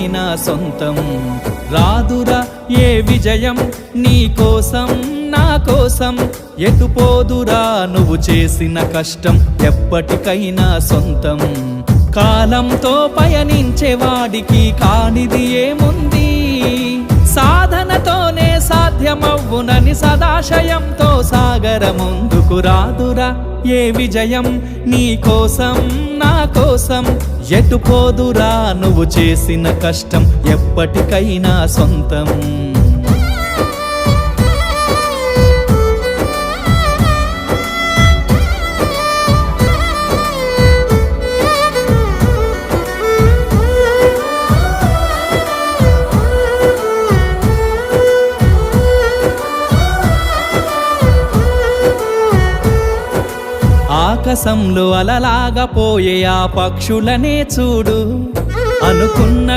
ఎప్పటికైనా సొంతం. రాదురా ఏ విజయం నీ కోసం నా కోసం, ఎటుపోదురా నువ్వు చేసిన కష్టం ఎప్పటికైనా సొంతం. కాలంతో పయనించే వాడికి కానిది ఏముంది, సాధనతోనే సాధ్యమవ్వునని సదాశయంతో సాగర ముందుకు. రాదురా ఏ విజయం నీ కోసం నా కోసం, ఎటుపోదురా నువ్వు చేసిన కష్టం ఎప్పటికైనా సొంతం. ఆకాశంలో అలలాగా పోయే ఆ పక్షులనే చూడు, అనుకున్న